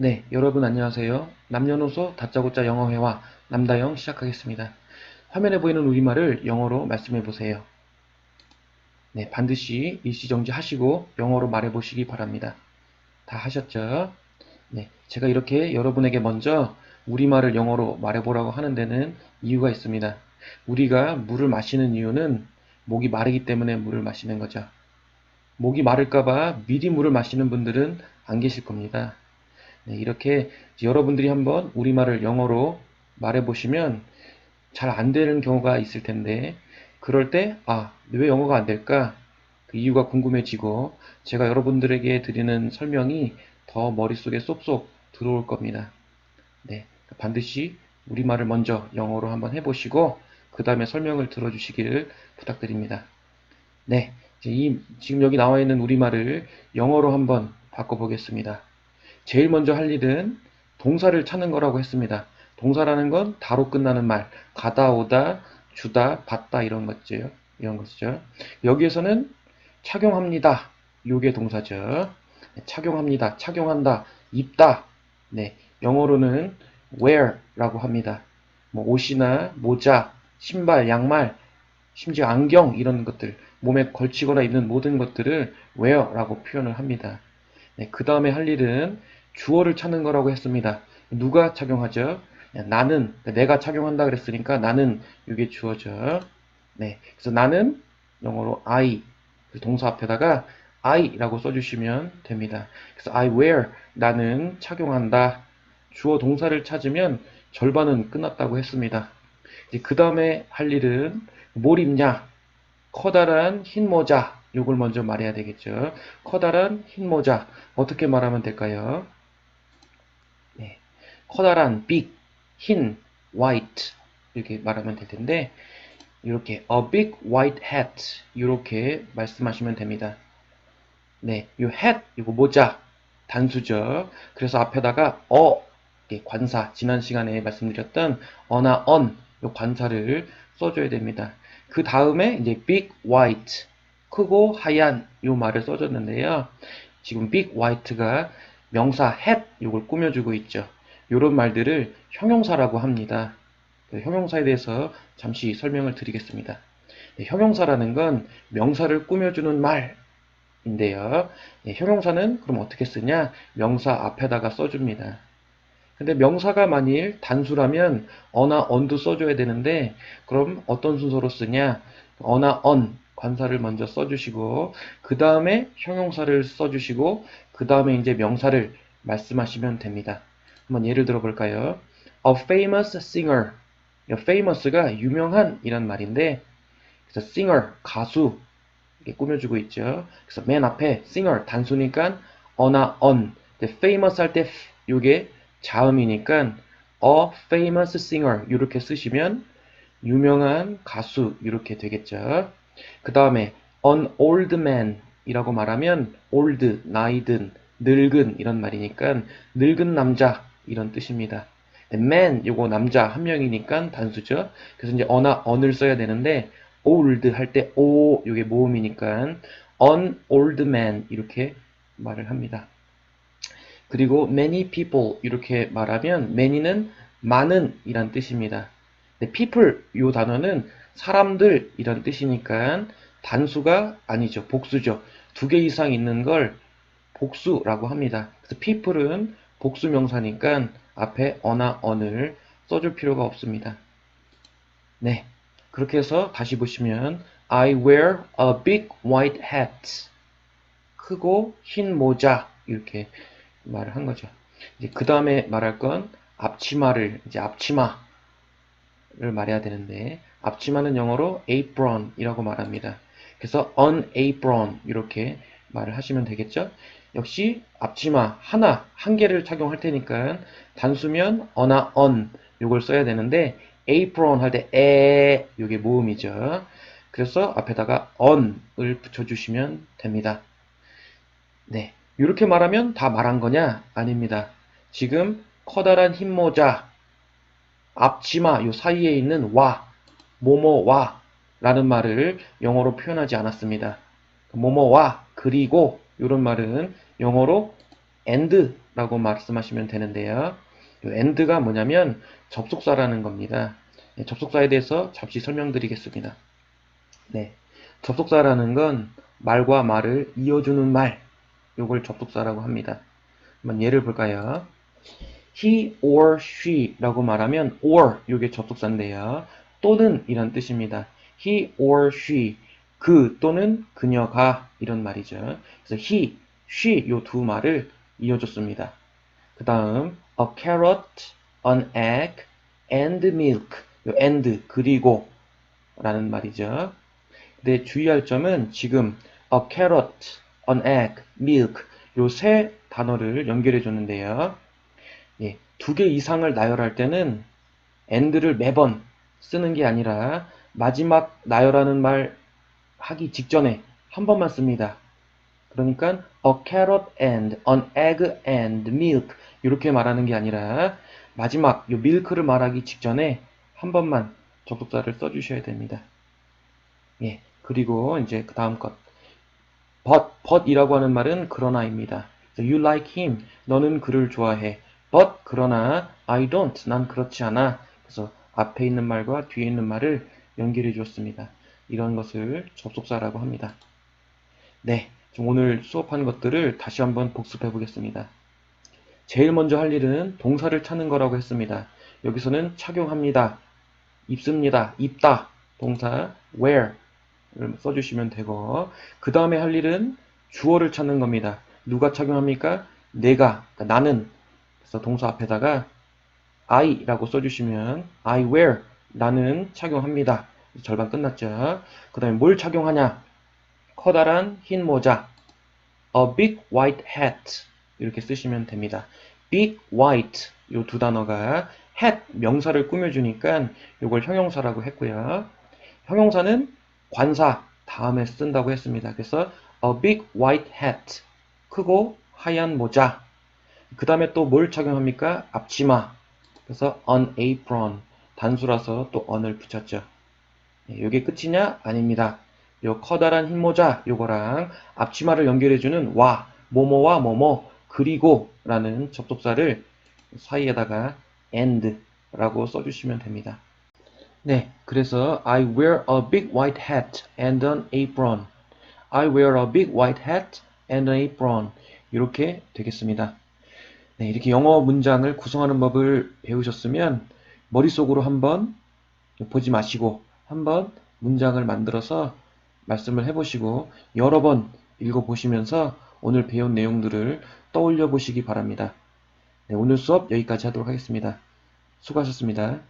네, 여러분 안녕하세요. 남녀노소 다짜고짜 영어회화 남다영 시작하겠습니다. 화면에 보이는 우리말을 영어로 말씀해 보세요. 네, 반드시 일시정지 하시고 영어로 말해 보시기 바랍니다. 다 하셨죠? 네, 제가 이렇게 여러분에게 먼저 우리말을 영어로 말해 보라고 하는 데는 이유가 있습니다. 우리가 물을 마시는 이유는 목이 마르기 때문에 물을 마시는 거죠. 목이 마를까봐 미리 물을 마시는 분들은 안 계실 겁니다. 네, 이렇게 여러분들이 한번 우리말을 영어로 말해보시면 잘 안 되는 경우가 있을 텐데, 그럴 때, 왜 영어가 안 될까? 그 이유가 궁금해지고, 제가 여러분들에게 드리는 설명이 더 머릿속에 쏙쏙 들어올 겁니다. 네, 반드시 우리말을 먼저 영어로 한번 해보시고, 그 다음에 설명을 들어주시기를 부탁드립니다. 네, 지금 여기 나와 있는 우리말을 영어로 한번 바꿔보겠습니다. 제일 먼저 할 일은 동사를 찾는 거라고 했습니다. 동사라는 건 다로 끝나는 말, 가다, 오다, 주다, 받다 이런 것이죠. 이런 것이죠. 여기에서는 착용합니다. 요게 동사죠. 착용합니다. 착용한다. 입다. 네, 영어로는 wear라고 합니다. 뭐 옷이나 모자, 신발, 양말, 심지어 안경 이런 것들, 몸에 걸치거나 입는 모든 것들을 wear라고 표현을 합니다. 네, 그 다음에 할 일은 주어를 찾는 거라고 했습니다. 누가 착용하죠? 나는, 내가 착용한다 그랬으니까 나는 이게 주어죠. 네, 그래서 나는 영어로 I, 그 동사 앞에다가 I라고 써주시면 됩니다. 그래서 I wear, 나는 착용한다. 주어 동사를 찾으면 절반은 끝났다고 했습니다. 이제 그 다음에 할 일은 뭘 입냐? 커다란 흰 모자. 요걸 먼저 말해야 되겠죠. 커다란 흰 모자. 어떻게 말하면 될까요? 네. 커다란 big, 흰, white 이렇게 말하면 될 텐데 이렇게 a big white hat 이렇게 말씀하시면 됩니다. 네, 요 hat 이거 모자 단수죠. 그래서 앞에다가 관사 지난 시간에 말씀드렸던 어나 on 요 관사를 써줘야 됩니다. 그 다음에 이제 big white 크고 하얀 요 말을 써줬는데요. 지금 big white가 명사 hat 요걸 꾸며주고 있죠. 요런 말들을 형용사라고 합니다. 그 형용사에 대해서 잠시 설명을 드리겠습니다. 네, 형용사라는 건 명사를 꾸며주는 말인데요. 네, 형용사는 그럼 어떻게 쓰냐? 명사 앞에다가 써줍니다. 근데 명사가 만일 단수라면 어나 on도 써줘야 되는데 그럼 어떤 순서로 쓰냐? 어나 on 관사를 먼저 써주시고 그 다음에 형용사를 써주시고 그 다음에 이제 명사를 말씀하시면 됩니다. 한번 예를 들어 볼까요? A famous singer. famous가 유명한 이란 말인데 그래서 singer 가수 이렇게 꾸며주고 있죠. 그래서 맨 앞에 singer 단수니까 어나 on. famous 할 때 요게 자음이니까 a famous singer 이렇게 쓰시면 유명한 가수 이렇게 되겠죠. 그 다음에 an old man 이라고 말하면 old 나이든 늙은 이런 말이니까 늙은 남자 이런 뜻입니다. man 요거 남자 한 명이니까 단수죠. 그래서 이제 어나 on을 써야 되는데 old 할 때 o 요게 모음이니까 an old man 이렇게 말을 합니다. 그리고 many people 이렇게 말하면 many는 많은 이란 뜻입니다. people 이 단어는 사람들 이란 뜻이니까 단수가 아니죠. 복수죠. 두 개 이상 있는 걸 복수라고 합니다. 그래서 people은 복수 명사니까 앞에 어나 on을 써줄 필요가 없습니다. 네. 그렇게 해서 다시 보시면 I wear a big white hat. 크고 흰 모자 이렇게 말을 한 거죠. 이제 그 다음에 말할 건 앞치마를 이제 앞치마를 말해야 되는데 앞치마는 영어로 apron이라고 말합니다. 그래서 an apron 이렇게 말을 하시면 되겠죠. 역시 앞치마 하나 한 개를 착용할 테니까 단수면 어나 on 이걸 써야 되는데 apron 할 때 이게 모음이죠. 그래서 앞에다가 on을 붙여주시면 됩니다. 네, 이렇게 말하면 다 말한 거냐? 아닙니다. 지금 커다란 흰 모자, 앞치마 요 사이에 있는 뭐뭐와 라는 말을 영어로 표현하지 않았습니다. 뭐뭐와 그리고 이런 말은 영어로 and라고 말씀하시면 되는데요. 이 and가 뭐냐면 접속사라는 겁니다. 네, 접속사에 대해서 잠시 설명드리겠습니다. 네, 접속사라는 건 말과 말을 이어주는 말, 요걸 접속사라고 합니다. 한번 예를 볼까요? he or she 라고 말하면 or 요게 접속사인데요. 또는 이란 뜻입니다. he or she 그 또는 그녀가 이런 말이죠. 그래서 he, she 요 두 말을 이어줬습니다. 그 다음 a carrot, an egg, and milk 요 and 그리고 라는 말이죠. 근데 주의할 점은 지금 a carrot, an egg, milk 요 세 단어를 연결해 줬는데요. 예, 두 개 이상을 나열할 때는 and를 매번 쓰는 게 아니라 마지막 나열하는 말 하기 직전에 한 번만 씁니다. 그러니까 a carrot and, an egg and milk 이렇게 말하는 게 아니라 마지막 요 milk를 말하기 직전에 한 번만 접속사를 써주셔야 됩니다. 예, 그리고 이제 그 다음 것 but이라고 하는 말은 그러나입니다. You like him, 너는 그를 좋아해. But 그러나 I don't, 난 그렇지 않아. 그래서 앞에 있는 말과 뒤에 있는 말을 연결해 주었습니다. 이런 것을 접속사라고 합니다. 네, 오늘 수업한 것들을 다시 한번 복습해 보겠습니다. 제일 먼저 할 일은 동사를 찾는 거라고 했습니다. 여기서는 착용합니다. 입습니다. 입다. 동사 wear 를 써주시면 되고 그 다음에 할 일은 주어를 찾는 겁니다. 누가 착용합니까? 내가, 그러니까 나는. 그래서 동사 앞에다가 I라고 써주시면 I wear, 나는 착용합니다. 절반 끝났죠. 그 다음에 뭘 착용하냐? 커다란 흰 모자, a big white hat 이렇게 쓰시면 됩니다. big white 요 두 단어가 hat 명사를 꾸며주니까 이걸 형용사라고 했고요. 형용사는 관사 다음에 쓴다고 했습니다. 그래서 a big white hat 크고 하얀 모자 그 다음에 또 뭘 착용합니까? 앞치마 그래서 an apron 단수라서 또 on을 붙였죠. 이게 끝이냐? 아닙니다. 요 커다란 흰 모자 요거랑 앞치마를 연결해주는 와 뭐뭐와 뭐뭐 그리고 라는 접속사를 사이에다가 and 라고 써주시면 됩니다. 네, 그래서 I wear a big white hat and an apron. I wear a big white hat and an apron. 이렇게 되겠습니다. 네, 이렇게 영어 문장을 구성하는 법을 배우셨으면 머릿속으로 한번 보지 마시고 한번 문장을 만들어서 말씀을 해보시고 여러 번 읽어보시면서 오늘 배운 내용들을 떠올려 보시기 바랍니다. 네, 오늘 수업 여기까지 하도록 하겠습니다. 수고하셨습니다.